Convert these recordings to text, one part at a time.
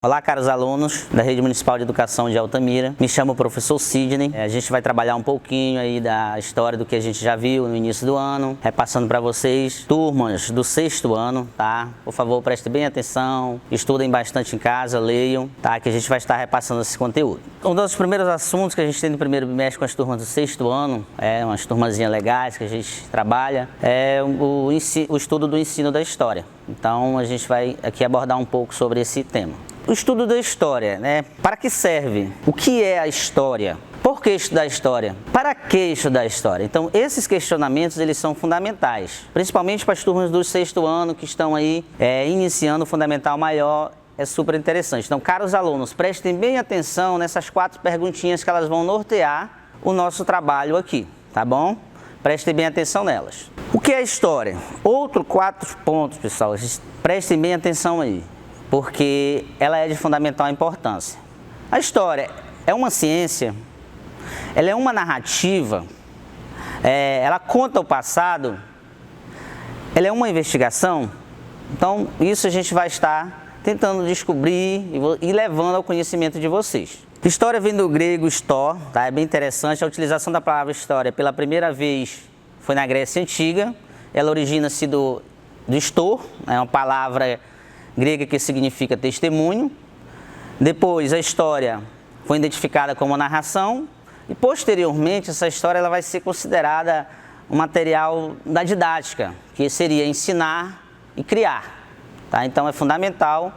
Olá, caros alunos da Rede Municipal de Educação de Altamira. Me chamo professor Sidney. A gente vai trabalhar um pouquinho aí da história do que a gente já viu no início do ano, repassando para vocês, turmas do 6º ano, tá? Por favor, prestem bem atenção, estudem bastante em casa, leiam, tá? Que a gente vai estar repassando esse conteúdo. Um dos primeiros assuntos que a gente tem no primeiro bimestre com as turmas do 6º ano, umas turmazinhas legais que a gente trabalha, é o estudo do ensino da história. Então, a gente vai aqui abordar um pouco sobre esse tema. O estudo da história, né? Para que serve? O que é a história? Por que estudar história? Para que estudar história? Então, esses questionamentos, eles são fundamentais, principalmente para as turmas do 6º ano que estão aí iniciando o Fundamental Maior, é super interessante. Então, caros alunos, prestem bem atenção nessas 4 perguntinhas que elas vão nortear o nosso trabalho aqui, tá bom? Prestem bem atenção nelas. O que é a história? Outro 4 pontos, pessoal, prestem bem atenção aí, porque ela é de fundamental importância. A história é uma ciência, ela é uma narrativa, ela conta o passado, ela é uma investigação. Então, isso a gente vai estar tentando descobrir e levando ao conhecimento de vocês. História vem do grego histó, tá? É bem interessante. A utilização da palavra história pela primeira vez foi na Grécia Antiga. Ela origina-se do histor, é uma palavra grega que significa testemunho. Depois, a história foi identificada como narração e, posteriormente, essa história ela vai ser considerada um material da didática, que seria ensinar e criar. Tá? Então, é fundamental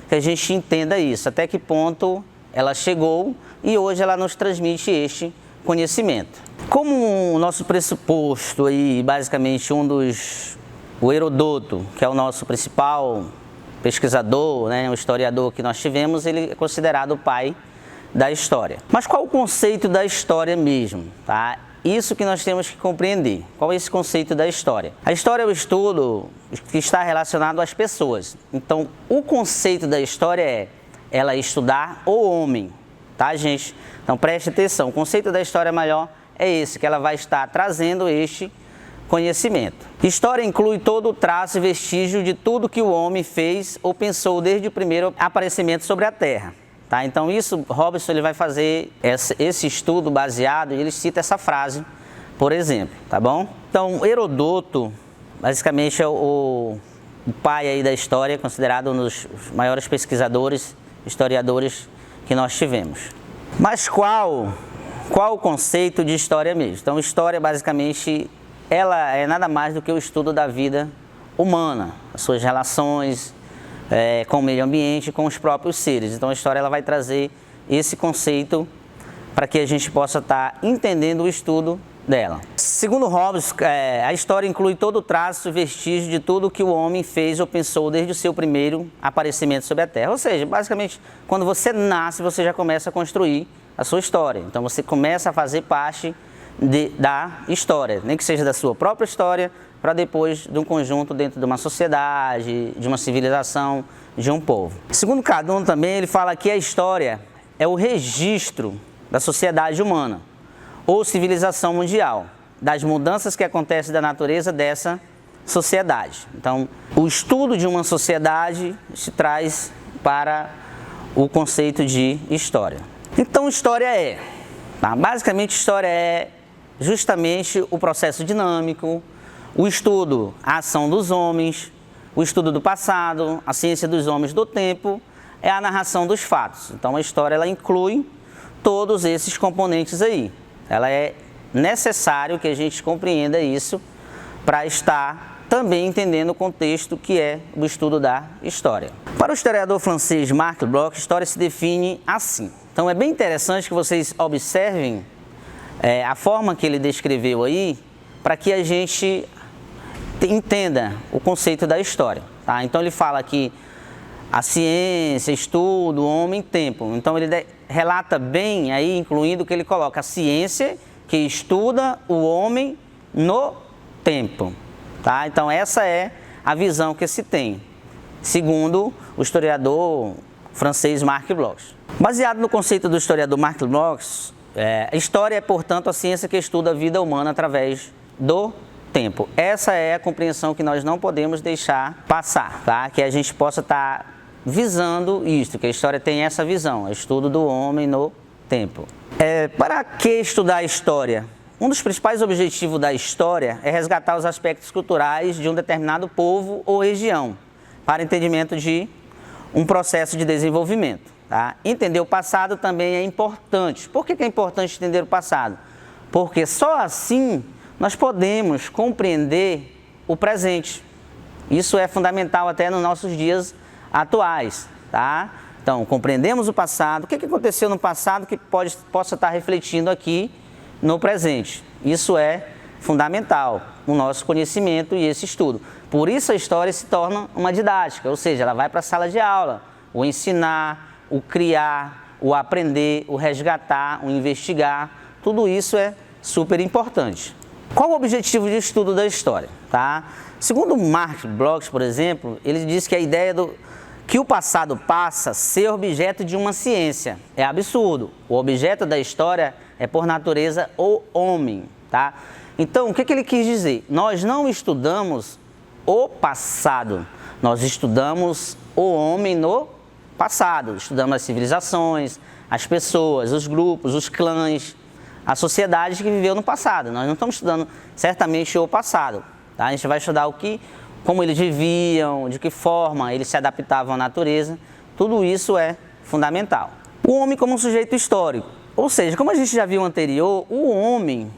que a gente entenda isso, até que ponto ela chegou e hoje ela nos transmite este conhecimento. Como o nosso pressuposto, aí, basicamente, o Herodoto, que é o nosso principal pesquisador, né, o historiador que nós tivemos, ele é considerado o pai da história. Mas qual o conceito da história mesmo? Tá? Isso que nós temos que compreender. Qual é esse conceito da história? A história é o estudo que está relacionado às pessoas. Então, o conceito da história ela estudar o homem, tá, gente? Então, preste atenção. O conceito da história maior é esse, que ela vai estar trazendo este conhecimento. História inclui todo o traço e vestígio de tudo que o homem fez ou pensou desde o primeiro aparecimento sobre a Terra. Tá? Então, isso, Robson, ele vai fazer esse estudo baseado, e ele cita essa frase, por exemplo, tá bom? Então, Herodoto, basicamente, é o pai aí da história, considerado um dos maiores pesquisadores, historiadores que nós tivemos. Mas qual o conceito de história mesmo? Então, história, basicamente, ela é nada mais do que o estudo da vida humana, as suas relações com o meio ambiente, com os próprios seres. Então, a história ela vai trazer esse conceito para que a gente possa estar entendendo o estudo dela. Segundo Hobbes, a história inclui todo o traço e vestígio de tudo que o homem fez ou pensou desde o seu primeiro aparecimento sobre a Terra. Ou seja, basicamente, quando você nasce, você já começa a construir a sua história. Então, você começa a fazer parte da história, nem que seja da sua própria história, para depois de um conjunto dentro de uma sociedade, de uma civilização, de um povo. Segundo Cadon também, ele fala que a história é o registro da sociedade humana ou civilização mundial, das mudanças que acontecem da natureza dessa sociedade. Então, o estudo de uma sociedade se traz para o conceito de história. Então, história basicamente, história é justamente o processo dinâmico, o estudo, a ação dos homens, o estudo do passado, a ciência dos homens do tempo, é a narração dos fatos. Então, a história ela inclui todos esses componentes aí. Ela é necessário que a gente compreenda isso para estar também entendendo o contexto que é o estudo da história. Para o historiador francês Marc Bloch, história se define assim. Então, é bem interessante que vocês observem a forma que ele descreveu aí, para que a gente entenda o conceito da história. Tá? Então, ele fala que a ciência, estudo, homem, tempo. Então, ele relata bem aí, incluindo que ele coloca a ciência que estuda o homem no tempo. Tá? Então, essa é a visão que se tem, segundo o historiador francês Marc Bloch. Baseado no conceito do historiador Marc Bloch, a história é, portanto, a ciência que estuda a vida humana através do tempo. Essa é a compreensão que nós não podemos deixar passar, tá? Que a gente possa estar visando isto, que a história tem essa visão, é o estudo do homem no tempo. Para que estudar a história? Um dos principais objetivos da história é resgatar os aspectos culturais de um determinado povo ou região, para entendimento de um processo de desenvolvimento. Tá? Entender o passado também é importante. Por que é importante entender o passado? Porque só assim nós podemos compreender o presente. Isso é fundamental até nos nossos dias atuais. Tá? Então, compreendemos o passado. O que aconteceu no passado que possa estar refletindo aqui no presente? Isso é fundamental, o nosso conhecimento e esse estudo. Por isso a história se torna uma didática, ou seja, ela vai para a sala de aula. O ensinar, o criar, o aprender, o resgatar, o investigar, tudo isso é super importante. Qual o objetivo de estudo da história? Tá? Segundo Mark Bloch, por exemplo, ele diz que a ideia que o passado passa a ser objeto de uma ciência é absurdo. O objeto da história é, por natureza, o homem. Tá? Então, o que ele quis dizer? Nós não estudamos o passado, nós estudamos o homem no passado. Estudamos as civilizações, as pessoas, os grupos, os clãs, a sociedade que viveu no passado. Nós não estamos estudando certamente o passado. Tá? A gente vai estudar como eles viviam, de que forma eles se adaptavam à natureza. Tudo isso é fundamental. O homem como um sujeito histórico. Ou seja, como a gente já viu anterior, o homem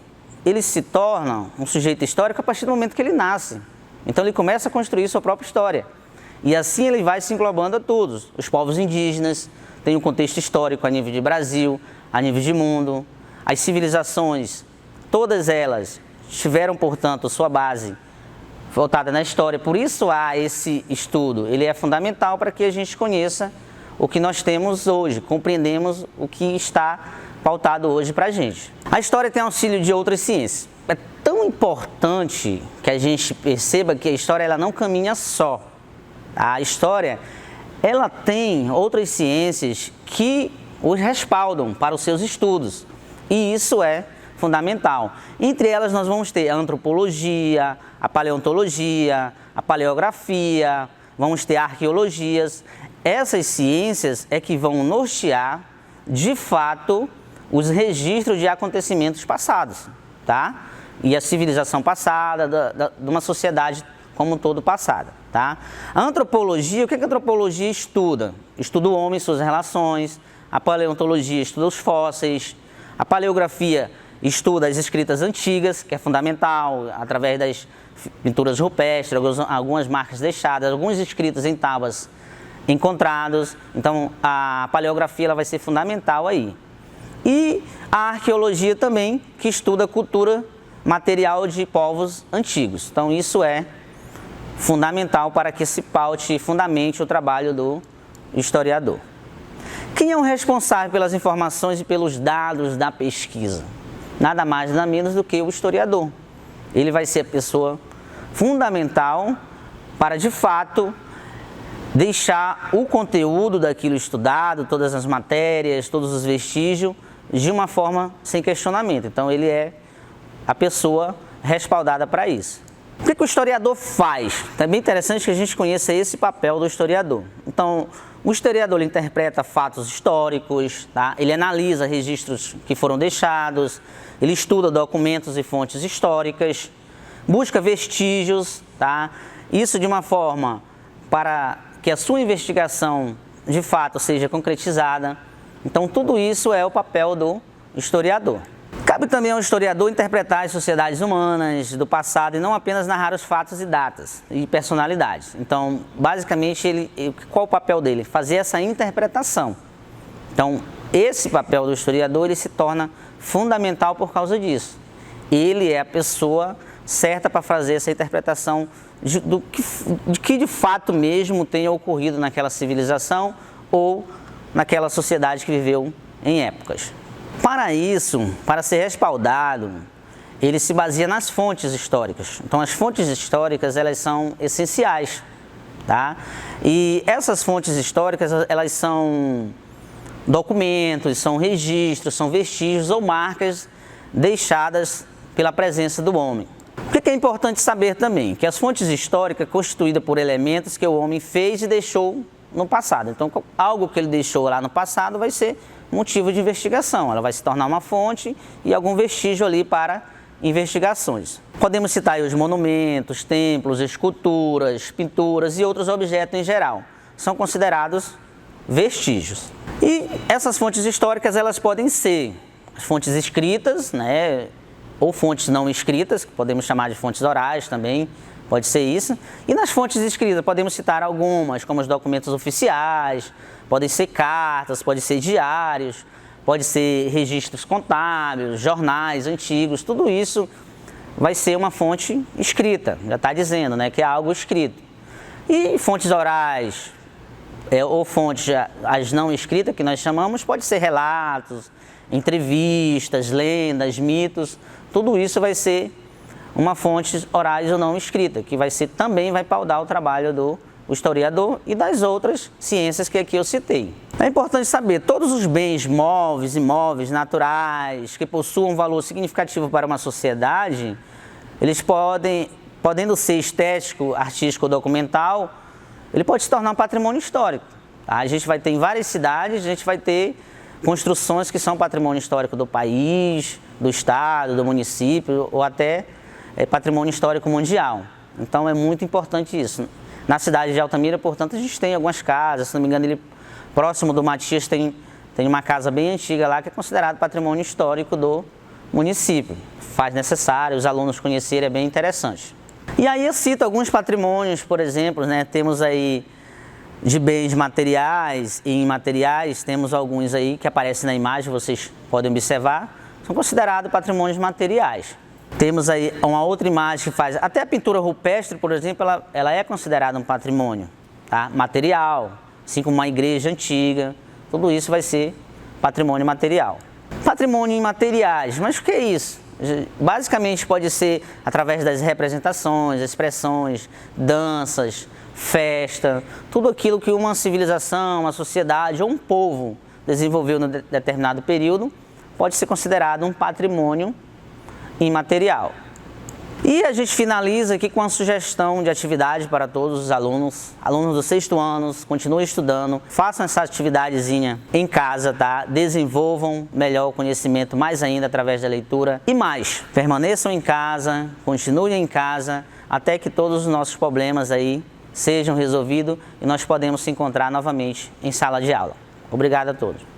ele se torna um sujeito histórico a partir do momento que ele nasce. Então ele começa a construir sua própria história. E assim ele vai se englobando a todos. Os povos indígenas têm um contexto histórico a nível de Brasil, a nível de mundo. As civilizações, todas elas tiveram, portanto, sua base voltada na história. Por isso há esse estudo. Ele é fundamental para que a gente conheça o que nós temos hoje, compreendemos o que está pautado hoje para a gente. A história tem auxílio de outras ciências. É tão importante que a gente perceba que a história ela não caminha só. A história ela tem outras ciências que os respaldam para os seus estudos. E isso é fundamental. Entre elas nós vamos ter a antropologia, a paleontologia, a paleografia, vamos ter arqueologias. Essas ciências é que vão nortear, de fato, os registros de acontecimentos passados, tá? E a civilização passada, de uma sociedade como um todo passada, tá? A antropologia, o que a antropologia estuda? Estuda o homem e suas relações. A paleontologia estuda os fósseis. A paleografia estuda as escritas antigas, que é fundamental, através das pinturas rupestres, algumas marcas deixadas, alguns escritos em tábuas encontrados. Então, a paleografia ela vai ser fundamental aí. E a arqueologia também, que estuda a cultura material de povos antigos. Então, isso é fundamental para que se paute e fundamente o trabalho do historiador. Quem é o responsável pelas informações e pelos dados da pesquisa? Nada mais, nada menos do que o historiador. Ele vai ser a pessoa fundamental para, de fato, deixar o conteúdo daquilo estudado, todas as matérias, todos os vestígios, de uma forma sem questionamento. Então, ele é a pessoa respaldada para isso. O que o historiador faz? É bem interessante que a gente conheça esse papel do historiador. Então, o historiador ele interpreta fatos históricos, tá? Ele analisa registros que foram deixados, ele estuda documentos e fontes históricas, busca vestígios, tá? Isso de uma forma para que a sua investigação de fato seja concretizada. Então, tudo isso é o papel do historiador. Cabe também ao historiador interpretar as sociedades humanas do passado e não apenas narrar os fatos e datas e personalidades. Então, basicamente, qual o papel dele? Fazer essa interpretação. Então, esse papel do historiador ele se torna fundamental por causa disso. Ele é a pessoa certa para fazer essa interpretação de que de fato mesmo tenha ocorrido naquela civilização ou naquela sociedade que viveu em épocas. Para isso, para ser respaldado, ele se baseia nas fontes históricas. Então, as fontes históricas, elas são essenciais, tá? E essas fontes históricas, elas são documentos, são registros, são vestígios ou marcas deixadas pela presença do homem. O que é importante saber também? Que as fontes históricas são constituídas por elementos que o homem fez e deixou no passado. Então, algo que ele deixou lá no passado vai ser motivo de investigação. Ela vai se tornar uma fonte e algum vestígio ali para investigações. Podemos citar aí os monumentos, templos, esculturas, pinturas e outros objetos em geral. São considerados vestígios. E essas fontes históricas, elas podem ser as fontes escritas, né, ou fontes não escritas, que podemos chamar de fontes orais também, pode ser isso. E nas fontes escritas podemos citar algumas, como os documentos oficiais, podem ser cartas, podem ser diários, pode ser registros contábeis, jornais antigos, tudo isso vai ser uma fonte escrita, já está dizendo, né, que é algo escrito. E fontes orais, ou fontes as não escritas, que nós chamamos, pode ser relatos, entrevistas, lendas, mitos, tudo isso vai ser uma fonte orais ou não escrita, que também vai paudar o trabalho do historiador e das outras ciências que aqui eu citei. É importante saber, todos os bens móveis, imóveis, naturais, que possuam um valor significativo para uma sociedade, eles podendo ser estético, artístico ou documental, ele pode se tornar um patrimônio histórico. Tá? A gente vai ter em várias cidades, a gente vai ter construções que são patrimônio histórico do país, do estado, do município ou até patrimônio histórico mundial. Então é muito importante isso. Na cidade de Altamira, portanto, a gente tem algumas casas, se não me engano, próximo do Matias tem uma casa bem antiga lá que é considerado patrimônio histórico do município. Faz necessário os alunos conhecerem, é bem interessante. E aí eu cito alguns patrimônios, por exemplo, né, temos aí de bens materiais e imateriais, temos alguns aí que aparecem na imagem, vocês podem observar, são considerados patrimônios materiais. Temos aí uma outra imagem que faz, até a pintura rupestre, por exemplo, ela é considerada um patrimônio, tá? Material, assim como uma igreja antiga, tudo isso vai ser patrimônio material. Patrimônio imateriais, mas o que é isso? Basicamente pode ser através das representações, expressões, danças, festa, tudo aquilo que uma civilização, uma sociedade ou um povo desenvolveu em determinado período, pode ser considerado um patrimônio imaterial. E a gente finaliza aqui com uma sugestão de atividade para todos os alunos do 6º ano, continuem estudando, façam essa atividadezinha em casa, tá? Desenvolvam melhor o conhecimento, mais ainda através da leitura e mais, permaneçam em casa, continuem em casa, até que todos os nossos problemas aí sejam resolvidos e nós podemos se encontrar novamente em sala de aula. Obrigado a todos.